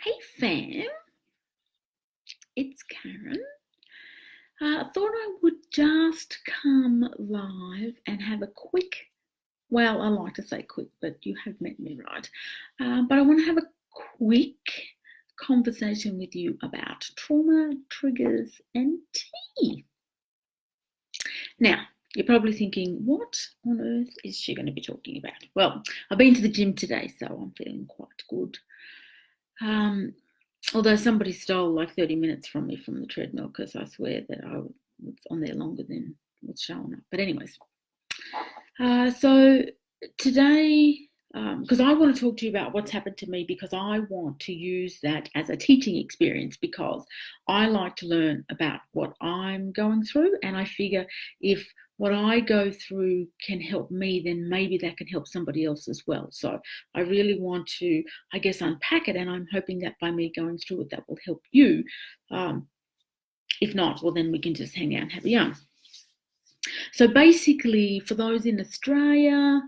Hey fam, it's Karen. I thought I would just come live and have a quick, well, I like to say quick, but you have met me right. But I want to have a quick conversation with you about trauma, triggers, and tea. Now, you're probably thinking, what on earth is she going to be talking about? Well, I've been to the gym today, so I'm feeling quite good. Although somebody stole like 30 minutes from me from the treadmill because I swear that I was on there longer than was showing up. But anyways, so today, because I want to talk to you about what's happened to me, because I want to use that as a teaching experience, because I like to learn about what I'm going through, and I figure if what I go through can help me, then maybe that can help somebody else as well. So I really want to, I guess, unpack it, and I'm hoping that by me going through it, that will help you. If not, well, then we can just hang out and have a yarn. So basically, for those in Australia,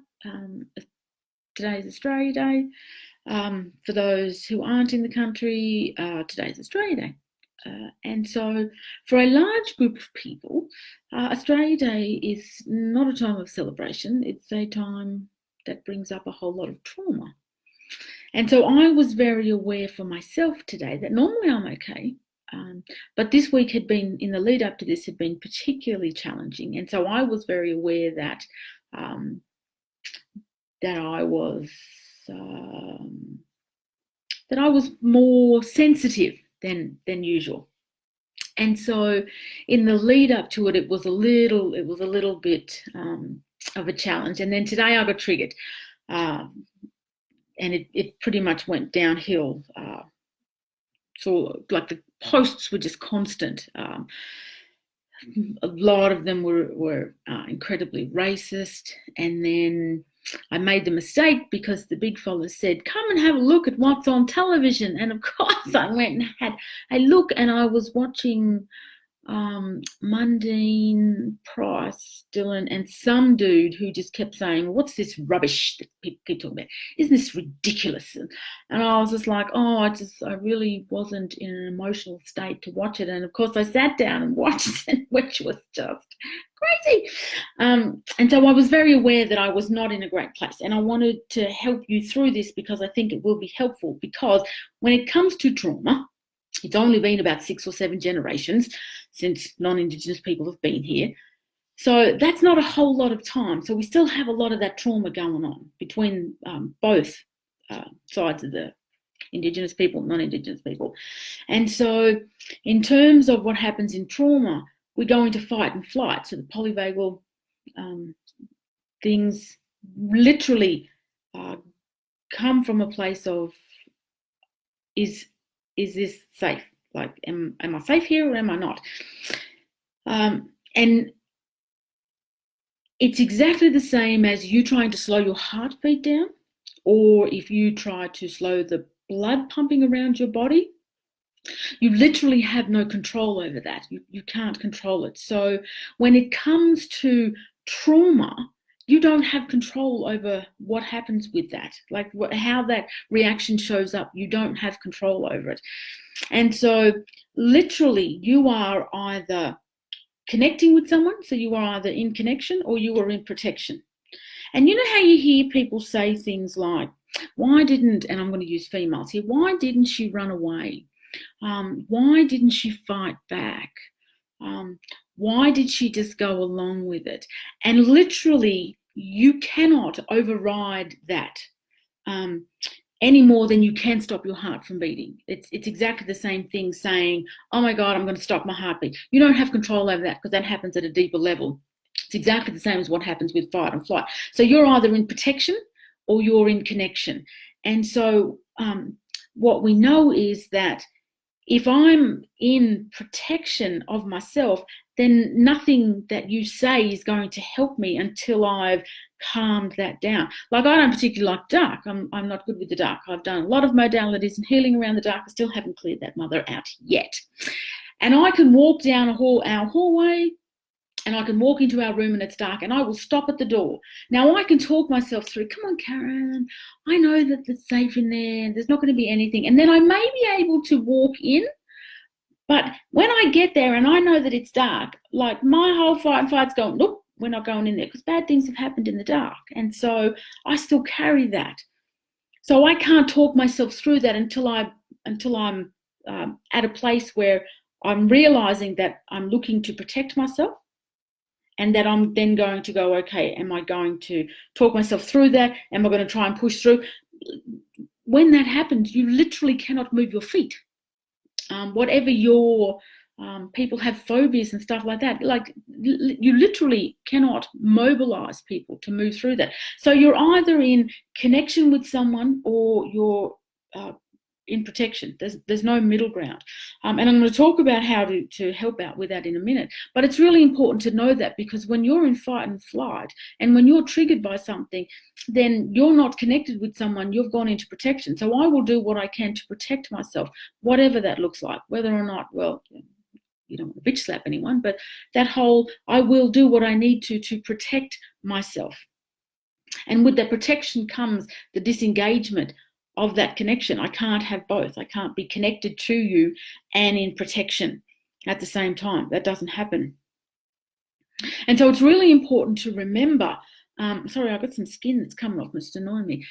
today's Australia Day. For those who aren't in the country, today's Australia Day. And so for a large group of people, Australia Day is not a time of celebration. It's a time that brings up a whole lot of trauma. And so I was very aware for myself today that normally I'm okay. But this week had been, in the lead up to this, had been particularly challenging. And so I was very aware that that I was more sensitive than usual. And so in the lead up to it, it was a little bit of a challenge. And then today I got triggered, and it pretty much went downhill. So like the posts were just constant. A lot of them were incredibly racist. And then I made the mistake because the big fella said, come and have a look at what's on television. And of course I went and had a look, and I was watching Mundine, Price, Dylan, and some dude who just kept saying, what's this rubbish that people keep talking about? Isn't this ridiculous? And I was just like, I really wasn't in an emotional state to watch it. And of course I sat down and watched it, which was just crazy. And so I was very aware that I was not in a great place. And I wanted to help you through this because I think it will be helpful, because when it comes to trauma, it's only been about 6 or 7 generations since non-Indigenous people have been here. So that's not a whole lot of time. So we still have a lot of that trauma going on between both sides of the Indigenous people, non-Indigenous people. And so in terms of what happens in trauma, we go into fight and flight. So the polyvagal things literally come from a place of, is this safe? Like, am I safe here or am I not? And it's exactly the same as you trying to slow your heartbeat down, or if you try to slow the blood pumping around your body. You literally have no control over that. You can't control it. So when it comes to trauma, you don't have control over what happens with that, like how that reaction shows up. You don't have control over it. And so literally you are either connecting with someone, so you are either in connection or you are in protection. And you know how you hear people say things like, why didn't, and I'm going to use females here, why didn't she run away? Why didn't she fight back? Why did she just go along with it? And literally, you cannot override that any more than you can stop your heart from beating. It's exactly the same thing saying, oh my God, I'm going to stop my heartbeat. You don't have control over that because that happens at a deeper level. It's exactly the same as what happens with fight and flight. So you're either in protection or you're in connection. And so what we know is that if I'm in protection of myself, then nothing that you say is going to help me until I've calmed that down. Like, I don't particularly like dark. I'm not good with the dark. I've done a lot of modalities and healing around the dark. I still haven't cleared that mother out yet. And I can walk down our hallway and I can walk into our room and it's dark, and I will stop at the door. Now I can talk myself through, come on, Karen, I know that it's safe in there, there's not going to be anything. And then I may be able to walk in, but when I get there and I know that it's dark, like my whole fight and flight's going, nope, we're not going in there, because bad things have happened in the dark. And so I still carry that. So I can't talk myself through that until I'm at a place where I'm realizing that I'm looking to protect myself, and that I'm then going to go, okay, am I going to talk myself through that? Am I going to try and push through? When that happens, you literally cannot move your feet. Whatever your people have phobias and stuff like that, like you literally cannot mobilize people to move through that. So you're either in connection with someone or you're in protection. There's no middle ground. And I'm going to talk about how to help out with that in a minute. But it's really important to know that, because when you're in fight and flight, and when you're triggered by something, then you're not connected with someone, you've gone into protection. So I will do what I can to protect myself, whatever that looks like, whether or not, well, you don't want to bitch slap anyone, but that whole, I will do what I need to protect myself. And with that protection comes the disengagement of that connection. I can't have both. I can't be connected to you and in protection at the same time. That doesn't happen. And so it's really important to remember, sorry, I've got some skin that's coming off, it's annoying me.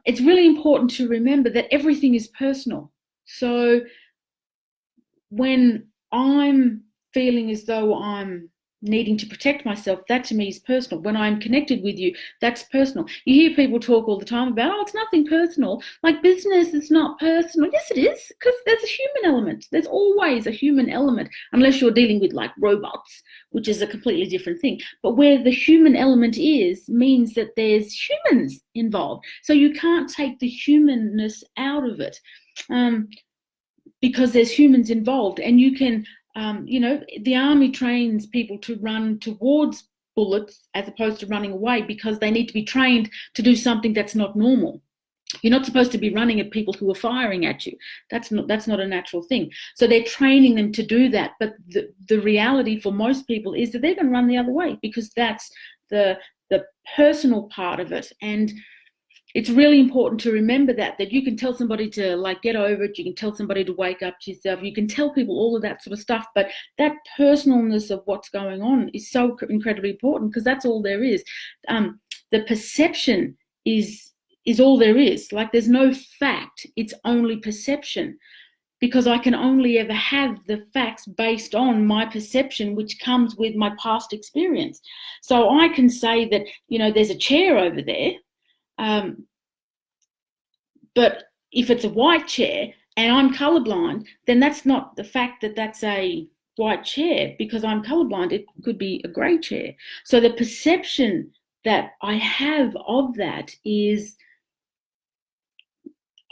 It's really important to remember that everything is personal. So when I'm feeling as though I'm needing to protect myself, that to me is personal. When I'm connected with you, that's personal. You hear people talk all the time about, oh, it's nothing personal. Like business is not personal. Yes, it is, because there's a human element. There's always a human element, unless you're dealing with like robots, which is a completely different thing. But where the human element is means that there's humans involved. So you can't take the humanness out of it, because there's humans involved. And you can the army trains people to run towards bullets as opposed to running away, because they need to be trained to do something that's not normal. You're not supposed to be running at people who are firing at you. That's not a natural thing. So they're training them to do that. But the reality for most people is that they're going to run the other way, because that's the personal part of it. And it's really important to remember that you can tell somebody to like get over it, you can tell somebody to wake up to yourself, you can tell people all of that sort of stuff, but that personalness of what's going on is so incredibly important, because that's all there is. The perception is all there is. Like there's no fact, it's only perception, because I can only ever have the facts based on my perception, which comes with my past experience. So I can say that, there's a chair over there, but if it's a white chair and I'm colorblind, then that's not the fact that that's a white chair, because I'm colorblind. It could be a grey chair. So the perception that I have of that is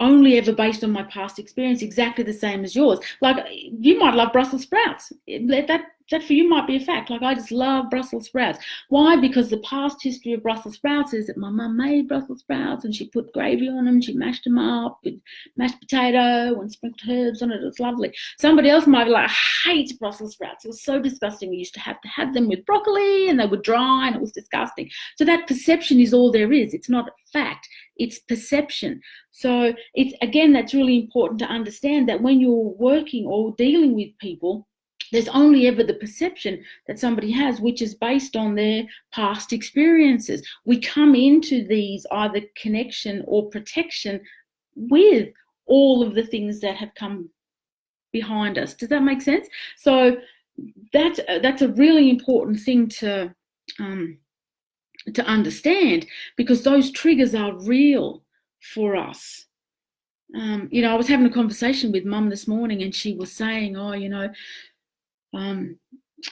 only ever based on my past experience, exactly the same as yours. Like you might love Brussels sprouts. That for you might be a fact. Like I just love Brussels sprouts. Why? Because the past history of Brussels sprouts is that my mum made Brussels sprouts and she put gravy on them. She mashed them up with mashed potato and sprinkled herbs on it. It was lovely. Somebody else might be like, I hate Brussels sprouts. It was so disgusting. We used to have them with broccoli and they were dry and it was disgusting. So that perception is all there is. It's not fact. It's perception. So that's really important to understand, that when you're working or dealing with people, there's only ever the perception that somebody has, which is based on their past experiences. We come into these either connection or protection with all of the things that have come behind us. Does that make sense? So that's a really important thing to understand, because those triggers are real for us. I was having a conversation with Mum this morning, and she was saying,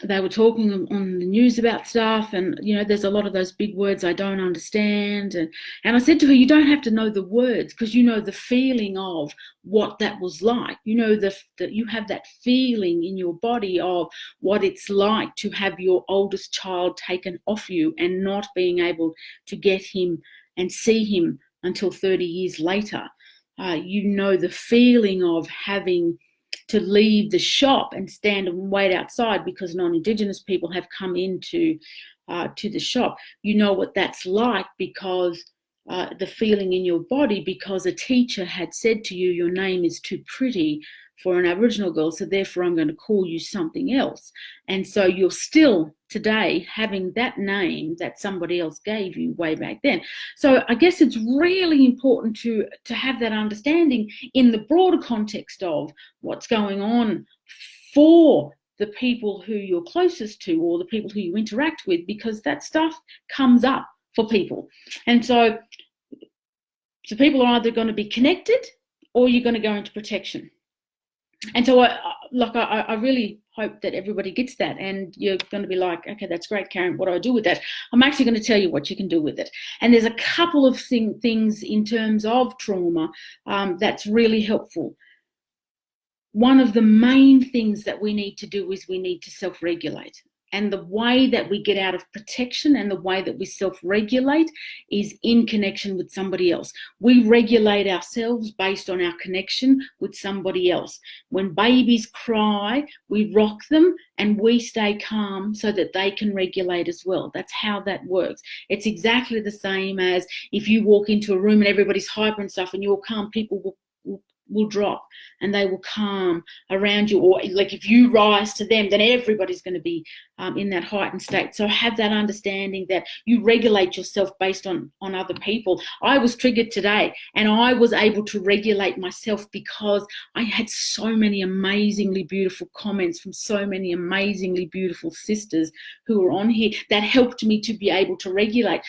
they were talking on the news about stuff, and there's a lot of those big words I don't understand, and I said to her, you don't have to know the words, because you know the feeling of what that was like. That you have that feeling in your body of what it's like to have your oldest child taken off you and not being able to get him and see him until 30 years later. The feeling of having to leave the shop and stand and wait outside because non-Indigenous people have come into to the shop. You know what that's like because the feeling in your body, because a teacher had said to you, your name is too pretty for an Aboriginal girl, so therefore I'm going to call you something else. And so you're still today having that name that somebody else gave you way back then. So I guess it's really important to have that understanding in the broader context of what's going on for the people who you're closest to or the people who you interact with, because that stuff comes up for people. And so people are either going to be connected or you're going to go into protection. And so I really hope that everybody gets that, and you're going to be like, okay, that's great, Karen, what do I do with that? I'm actually going to tell you what you can do with it. And there's a couple of things in terms of trauma that's really helpful. One of the main things that we need to do is we need to self-regulate. And the way that we get out of protection and the way that we self-regulate is in connection with somebody else. We regulate ourselves based on our connection with somebody else. When babies cry, we rock them and we stay calm so that they can regulate as well. That's how that works. It's exactly the same as if you walk into a room and everybody's hyper and stuff and you're calm, people will drop and they will calm around you. Or like if you rise to them, then everybody's going to be in that heightened state. So have that understanding that you regulate yourself based on other people. I was triggered today and I was able to regulate myself because I had so many amazingly beautiful comments from so many amazingly beautiful sisters who were on here that helped me to be able to regulate.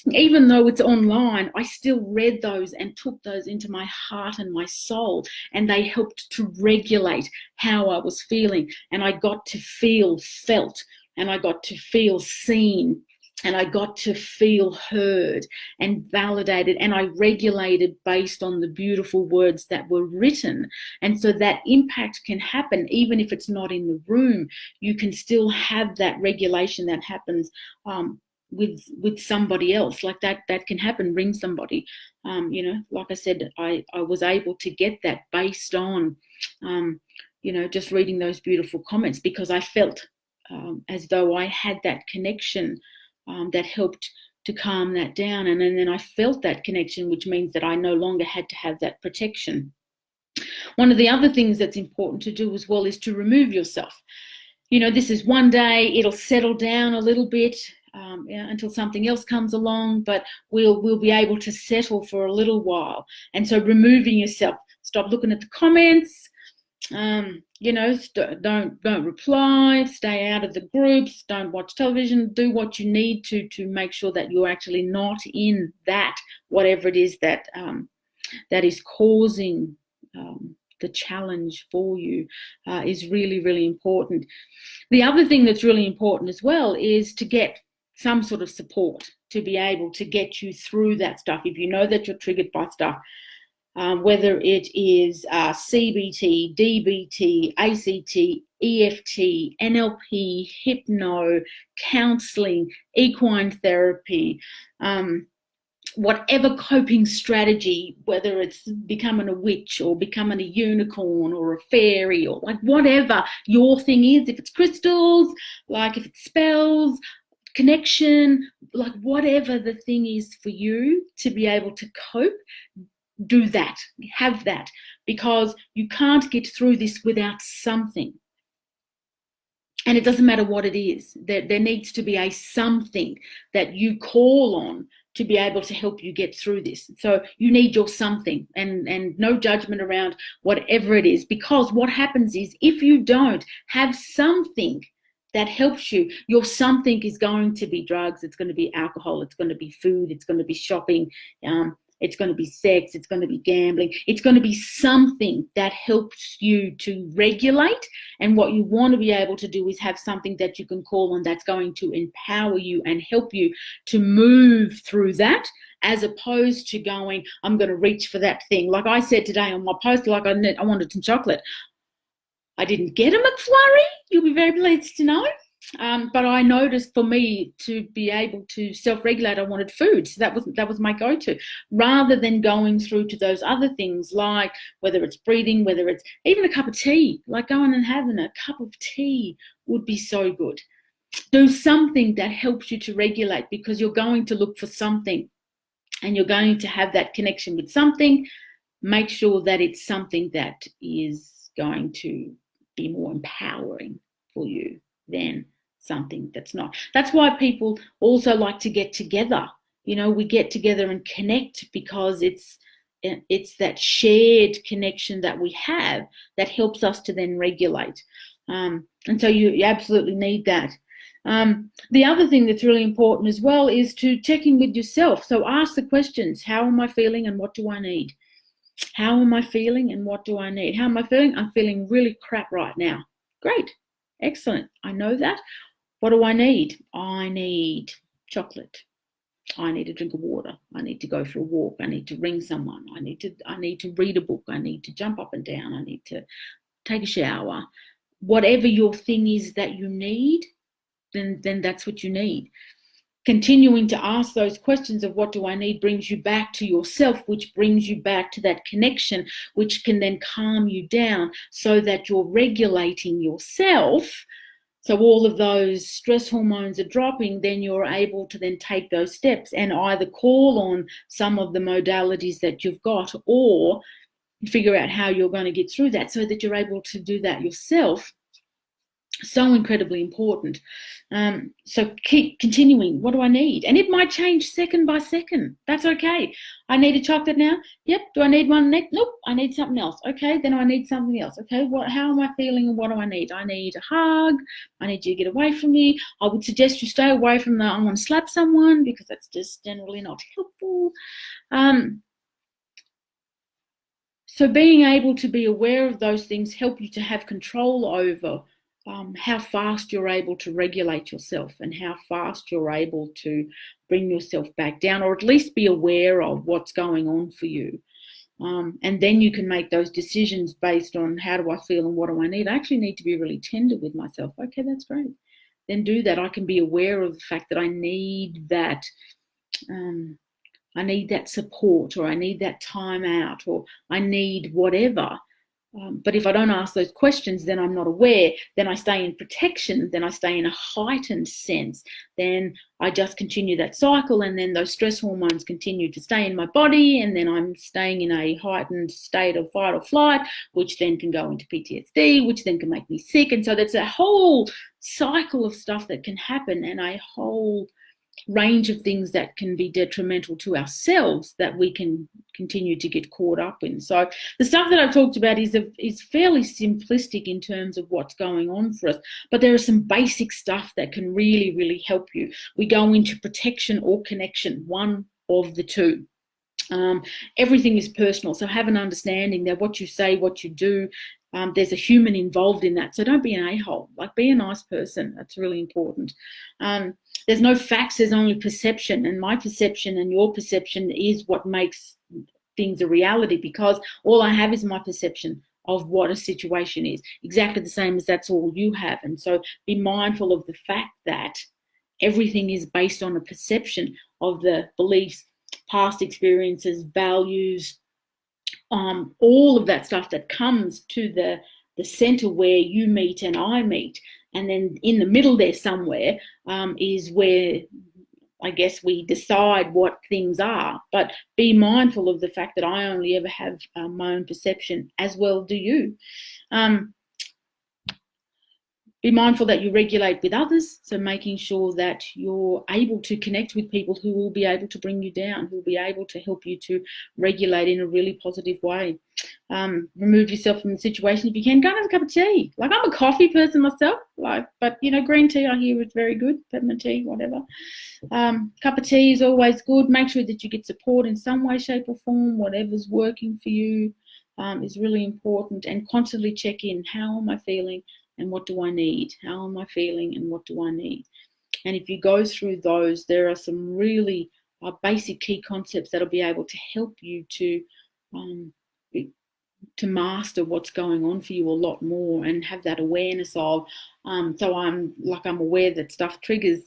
Even though it's online, I still read those and took those into my heart and my soul, and they helped to regulate how I was feeling. And I got to feel felt, and I got to feel seen, and I got to feel heard and validated, and I regulated based on the beautiful words that were written. And so that impact can happen even if it's not in the room. You can still have that regulation that happens with somebody else. Like that can happen. Ring somebody. Like I said, I was able to get that based on just reading those beautiful comments, because I felt as though I had that connection that helped to calm that down, and then I felt that connection, which means that I no longer had to have that protection. One of the other things that's important to do as well is to remove yourself. This is one day, it'll settle down a little bit until something else comes along, but we'll be able to settle for a little while. And so removing yourself, stop looking at the comments, don't reply, stay out of the groups, don't watch television, do what you need to make sure that you're actually not in that, whatever it is that is causing the challenge for you is really, really important. The other thing that's really important as well is to get some sort of support to be able to get you through that stuff. If you know that you're triggered by stuff, whether it is CBT, DBT, ACT, EFT, NLP, hypno, counseling, equine therapy, whatever coping strategy, whether it's becoming a witch or becoming a unicorn or a fairy, or like whatever your thing is, if it's crystals, like if it's spells, connection, like whatever the thing is for you to be able to cope, do that, have that, because you can't get through this without something. And it doesn't matter what it is. There needs to be a something that you call on to be able to help you get through this. So you need your something, and no judgment around whatever it is, because what happens is if you don't have something that helps you, your something is going to be drugs, it's going to be alcohol, it's going to be food, it's going to be shopping, it's going to be sex, it's going to be gambling, it's going to be something that helps you to regulate. And what you want to be able to do is have something that you can call on that's going to empower you and help you to move through that, as opposed to going, I'm going to reach for that thing. Like I said today on my post, like I wanted some chocolate. I didn't get a McFlurry, you'll be very pleased to know. But I noticed for me to be able to self-regulate, I wanted food. So that was my go-to, rather than going through to those other things, like whether it's breathing, whether it's even a cup of tea, like going and having a cup of tea would be so good. Do something that helps you to regulate, because you're going to look for something and you're going to have that connection with something. Make sure that it's something that is going to be more empowering for you than something that's not. That's why people also like to get together. You know, we get together and connect because it's that shared connection that we have that helps us to then regulate. And so you absolutely need that. The other thing that's really important as well is to check in with yourself. So ask the questions: how am I feeling and what do I need? How am I feeling and what do I need? How am I feeling? I'm feeling really crap right now. Great. Excellent. I know that. What do I need? I need chocolate. I need a drink of water. I need to go for a walk. I need to ring someone. I need to read a book. I need to jump up and down. I need to take a shower. Whatever your thing is that you need, then that's what you need. Continuing to ask those questions of what do I need brings you back to yourself, which brings you back to that connection, which can then calm you down so that you're regulating yourself. So all of those stress hormones are dropping, then you're able to then take those steps and either call on some of the modalities that you've got, or figure out how you're going to get through that so that you're able to do that yourself. So incredibly important. So keep continuing. What do I need? And it might change second by second. That's okay. I need a chocolate now. Yep. Do I need one next? Nope. I need something else. Okay. Then I need something else. Okay. How am I feeling and what do I need? I need a hug. I need you to get away from me. I would suggest you stay away from I want to slap someone, because that's just generally not helpful. So being able to be aware of those things help you to have control over how fast you're able to regulate yourself and how fast you're able to bring yourself back down, or at least be aware of what's going on for you. And then you can make those decisions based on how do I feel and what do I need. I actually need to be really tender with myself. Okay, that's great. Then do that. I can be aware of the fact that I need that. I need that support, or I need that time out, or I need whatever. But if I don't ask those questions, then I'm not aware. Then I stay in protection. Then I stay in a heightened sense. Then I just continue that cycle, and then those stress hormones continue to stay in my body, and then I'm staying in a heightened state of fight or flight, which then can go into PTSD, which then can make me sick. And so that's a whole cycle of stuff that can happen, and a whole range of things that can be detrimental to ourselves that we can continue to get caught up in. So the stuff that I've talked about is fairly simplistic in terms of what's going on for us, but there are some basic stuff that can really, really help you. We go into protection or connection, one of the two. Everything is personal, so have an understanding that what you say, what you do, there's a human involved in that. So don't be an a-hole. Like, be a nice person. That's really important. There's no facts, there's only perception, and my perception and your perception is what makes things a reality, because all I have is my perception of what a situation is, exactly the same as that's all you have. And so be mindful of the fact that everything is based on a perception of the beliefs, past experiences, values, all of that stuff that comes to the center where you meet and I meet. And then in the middle there somewhere is where I guess we decide what things are. But be mindful of the fact that I only ever have my own perception, as well do you. Be mindful that you regulate with others, so making sure that you're able to connect with people who will be able to bring you down, who will be able to help you to regulate in a really positive way. Remove yourself from the situation if you can. Go and have a cup of tea. Like, I'm a coffee person myself, but green tea I hear is very good, peppermint tea, whatever. Cup of tea is always good. Make sure that you get support in some way, shape or form. Whatever's working for you is really important, and constantly check in. How am I feeling? And what do I need? How am I feeling and what do I need? And if you go through those, there are some really basic key concepts that'll be able to help you to master what's going on for you a lot more and have that awareness of, so I'm aware that stuff triggers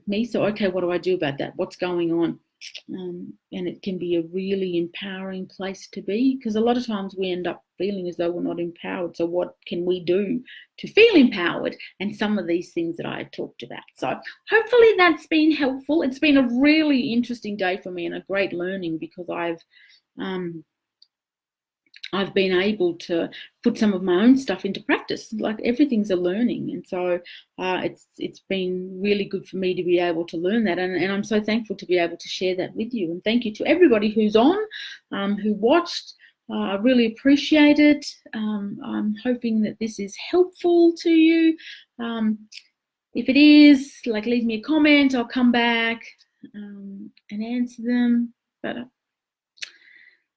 me. So, okay, what do I do about that? What's going on? And it can be a really empowering place to be, because a lot of times we end up feeling as though we're not empowered. So what can we do to feel empowered? And some of these things that I've talked about. So hopefully that's been helpful. It's been a really interesting day for me and a great learning, because I've been able to put some of my own stuff into practice. Like, everything's a learning. And so it's been really good for me to be able to learn that. And I'm so thankful to be able to share that with you. And thank you to everybody who's on, who watched. I really appreciate it. I'm hoping that this is helpful to you. If it is, leave me a comment. I'll come back and answer them. But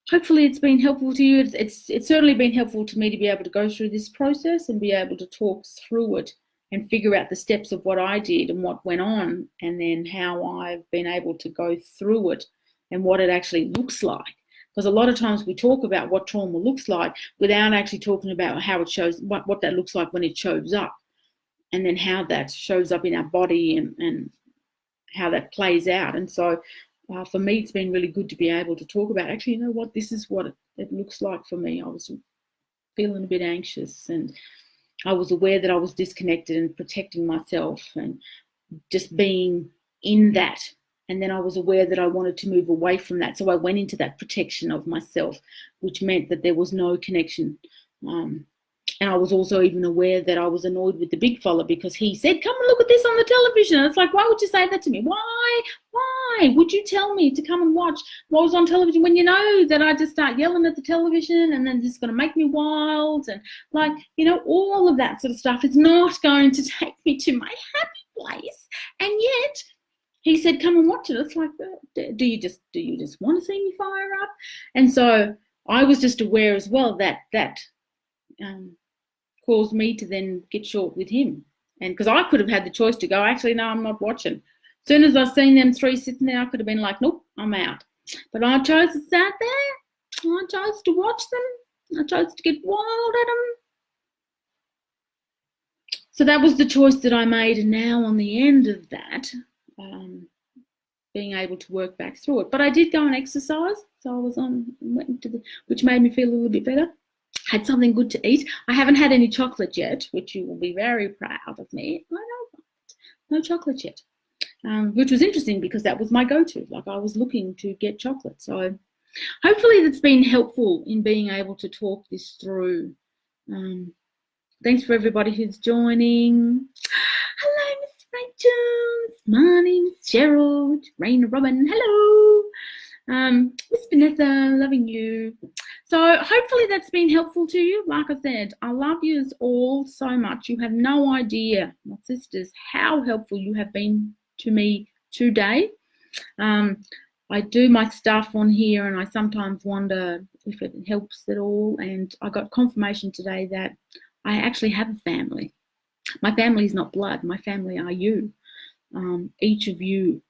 hopefully it's been helpful to you. It's certainly been helpful to me to be able to go through this process and be able to talk through it and figure out the steps of what I did and what went on, and then how I've been able to go through it and what it actually looks like. Because a lot of times we talk about what trauma looks like without actually talking about how it shows, what that looks like when it shows up, and then how that shows up in our body and how that plays out. And so for me, it's been really good to be able to talk about, actually, you know what, this is what it looks like for me. I was feeling a bit anxious, and I was aware that I was disconnected and protecting myself and just being in that. And then I was aware that I wanted to move away from that. So I went into that protection of myself, which meant that there was no connection. And I was also even aware that I was annoyed with the big fella, because he said, come and look at this on the television. And it's like, why would you say that to me? Why would you tell me to come and watch what was on television when you know that I just start yelling at the television and then it's going to make me wild? And all of that sort of stuff is not going to take me to my happy place. And yet he said, come and watch it. It's like, do you just want to see me fire up? And so I was just aware as well that caused me to then get short with him. And because I could have had the choice to go, actually, no, I'm not watching. As soon as I seen them three sitting there, I could have been like, nope, I'm out. But I chose to sat there. I chose to watch them. I chose to get wild at them. So that was the choice that I made. And now on the end of that, being able to work back through it. But I did go and exercise. So I was which made me feel a little bit better. Had something good to eat. I haven't had any chocolate yet, which you will be very proud of me. I know, no chocolate yet, which was interesting because that was my go-to. Like, I was looking to get chocolate. So hopefully that's been helpful in being able to talk this through. Thanks for everybody who's joining. Hello, Miss Rachel. My name is Cheryl. Raina Robin. Hello. Miss Vanessa, loving you. So hopefully that's been helpful to you. Like I said, I love you all so much. You have no idea, my sisters, how helpful you have been to me today. I do my stuff on here and I sometimes wonder if it helps at all. And I got confirmation today that I actually have a family. My family is not blood. My family are you, each of you.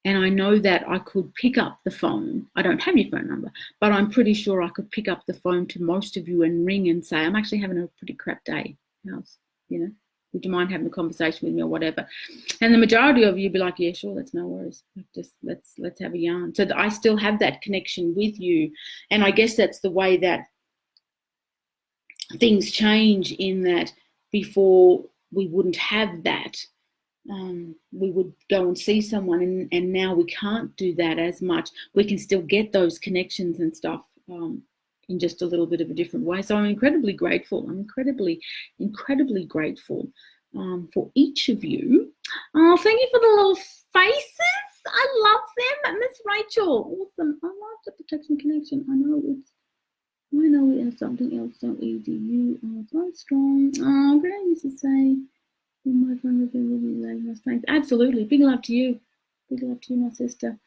And I know that I could pick up the phone. I don't have your phone number, but I'm pretty sure I could pick up the phone to most of you and ring and say, I'm actually having a pretty crap day. Would you mind having a conversation with me or whatever? And the majority of you be like, yeah, sure, that's no worries. Just let's have a yarn. So that I still have that connection with you. And I guess that's the way that things change, in that before we wouldn't have that. We would go and see someone, and now we can't do that as much. We can still get those connections and stuff in just a little bit of a different way. So I'm incredibly grateful. I'm incredibly grateful for each of you. Oh, thank you for the little faces. I love them. Miss Rachel, awesome. I love the protection connection. I know it is something else so easy. You are so strong. Oh, great, Mrs. Say. My vulnerability, thanks. Absolutely. Big love to you. Big love to you, my sister.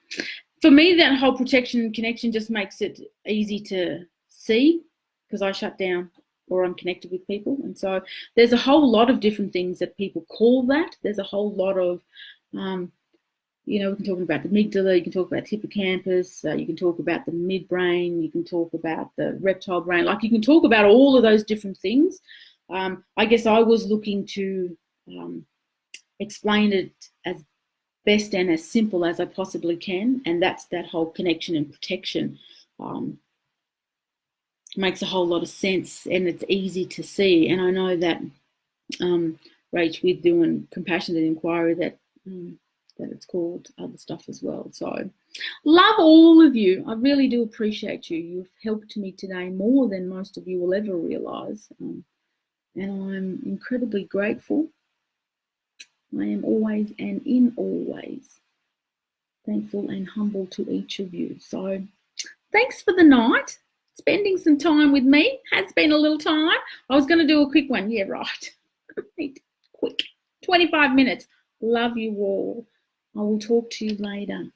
For me, that whole protection connection just makes it easy to see, because I shut down or I'm connected with people. And so there's a whole lot of different things that people call that. There's a whole lot of, we can talk about the amygdala, you can talk about hippocampus, you can talk about the midbrain, you can talk about the reptile brain. Like, you can talk about all of those different things. I guess I was looking to explain it as best and as simple as I possibly can, and that's that whole connection and protection. Makes a whole lot of sense, and it's easy to see. And I know that Rach, with doing compassionate inquiry, that it's called other stuff as well. So love all of you. I really do appreciate you. You've helped me today more than most of you will ever realize, and I'm incredibly grateful. I am always and in always thankful and humble to each of you. So thanks for the night, spending some time with me. Has been a little time. I was going to do a quick one. Yeah, right. Quick, 25 minutes. Love you all. I will talk to you later.